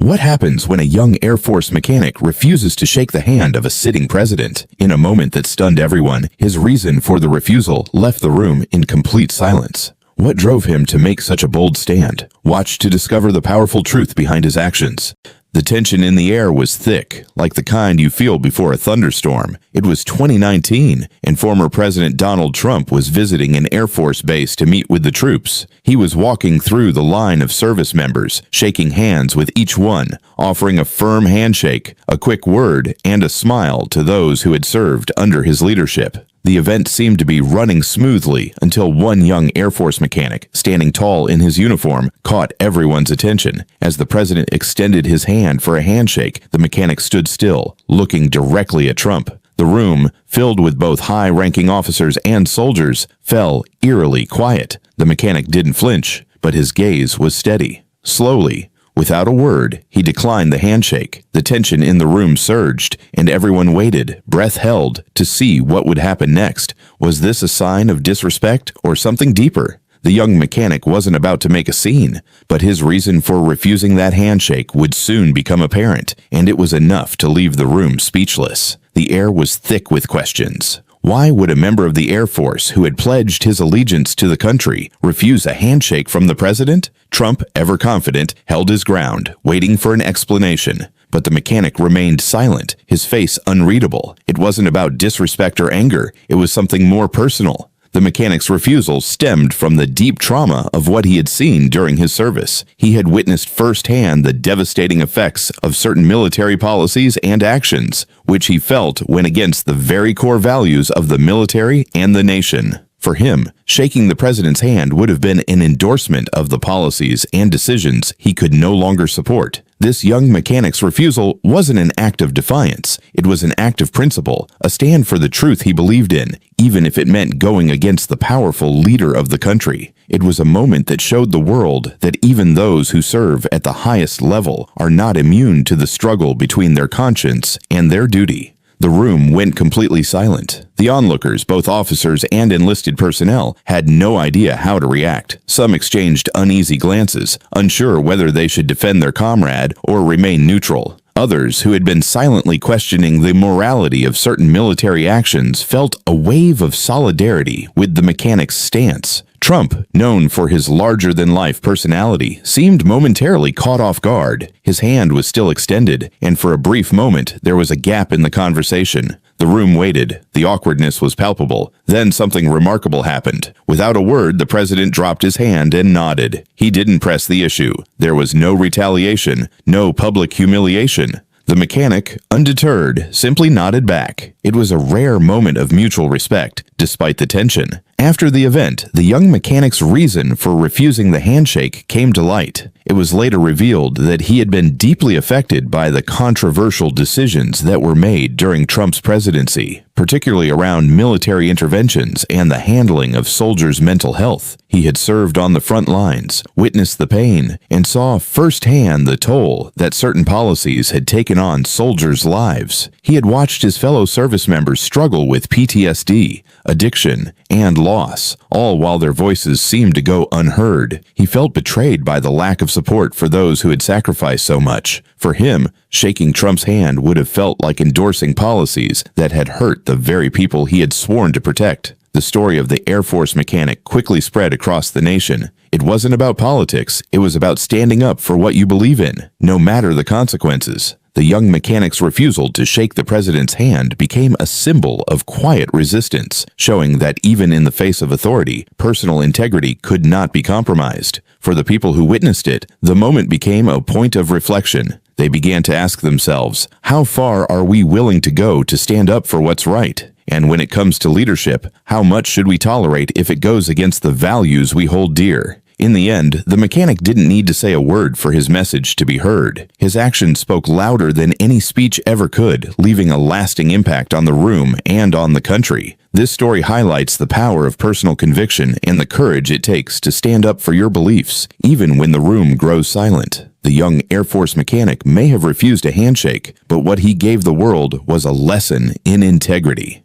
What happens when a young Air Force mechanic refuses to shake the hand of a sitting president? In a moment that stunned everyone, his reason for the refusal left the room in complete silence. What drove him to make such a bold stand? Watch to discover the powerful truth behind his actions. The tension in the air was thick, like the kind you feel before a thunderstorm. It was 2019, and former President Donald Trump was visiting an Air Force base to meet with the troops. He was walking through the line of service members, shaking hands with each one, offering a firm handshake, a quick word, and a smile to those who had served under his leadership. The event seemed to be running smoothly until one young Air Force mechanic, standing tall in his uniform, caught everyone's attention. As the president extended his hand for a handshake, the mechanic stood still, looking directly at Trump. The room, filled with both high-ranking officers and soldiers, fell eerily quiet. The mechanic didn't flinch, but his gaze was steady. Slowly, without a word, he declined the handshake. The tension in the room surged, and everyone waited, breath held, to see what would happen next. Was this a sign of disrespect or something deeper? The young mechanic wasn't about to make a scene, but his reason for refusing that handshake would soon become apparent, and it was enough to leave the room speechless. The air was thick with questions. Why would a member of the Air Force who had pledged his allegiance to the country refuse a handshake from the president? Trump, ever confident, held his ground, waiting for an explanation. But the mechanic remained silent, his face unreadable. It wasn't about disrespect or anger, it was something more personal. The mechanic's refusal stemmed from the deep trauma of what he had seen during his service. He had witnessed firsthand the devastating effects of certain military policies and actions, which he felt went against the very core values of the military and the nation. For him, shaking the president's hand would have been an endorsement of the policies and decisions he could no longer support. This young mechanic's refusal wasn't an act of defiance. It was an act of principle, a stand for the truth he believed in, even if it meant going against the powerful leader of the country. It was a moment that showed the world that even those who serve at the highest level are not immune to the struggle between their conscience and their duty. The room went completely silent. The onlookers, both officers and enlisted personnel, had no idea how to react. Some exchanged uneasy glances, unsure whether they should defend their comrade or remain neutral. Others, who had been silently questioning the morality of certain military actions, felt a wave of solidarity with the mechanic's stance. Trump, known for his larger-than-life personality, seemed momentarily caught off guard. His hand was still extended, and for a brief moment there was a gap in the conversation. The room waited. The awkwardness was palpable. Then something remarkable happened. Without a word, the president dropped his hand and nodded. He didn't press the issue. There was no retaliation, no public humiliation. The mechanic, undeterred, simply nodded back. It was a rare moment of mutual respect, despite the tension. After the event, the young mechanic's reason for refusing the handshake came to light. It was later revealed that he had been deeply affected by the controversial decisions that were made during Trump's presidency, particularly around military interventions and the handling of soldiers' mental health. He had served on the front lines, witnessed the pain, and saw firsthand the toll that certain policies had taken on soldiers' lives. He had watched his fellow service members struggle with PTSD, addiction, and loss, all while their voices seemed to go unheard. He felt betrayed by the lack of support for those who had sacrificed so much. For him, shaking Trump's hand would have felt like endorsing policies that had hurt the very people he had sworn to protect. The story of the Air Force mechanic quickly spread across the nation. It wasn't about politics, it was about standing up for what you believe in, no matter the consequences. The young mechanic's refusal to shake the president's hand became a symbol of quiet resistance, showing that even in the face of authority, personal integrity could not be compromised. For the people who witnessed it, the moment became a point of reflection. They began to ask themselves, how far are we willing to go to stand up for what's right? And when it comes to leadership, how much should we tolerate if it goes against the values we hold dear? In the end, the mechanic didn't need to say a word for his message to be heard. His actions spoke louder than any speech ever could, leaving a lasting impact on the room and on the country. This story highlights the power of personal conviction and the courage it takes to stand up for your beliefs, even when the room grows silent. The young Air Force mechanic may have refused a handshake, but what he gave the world was a lesson in integrity.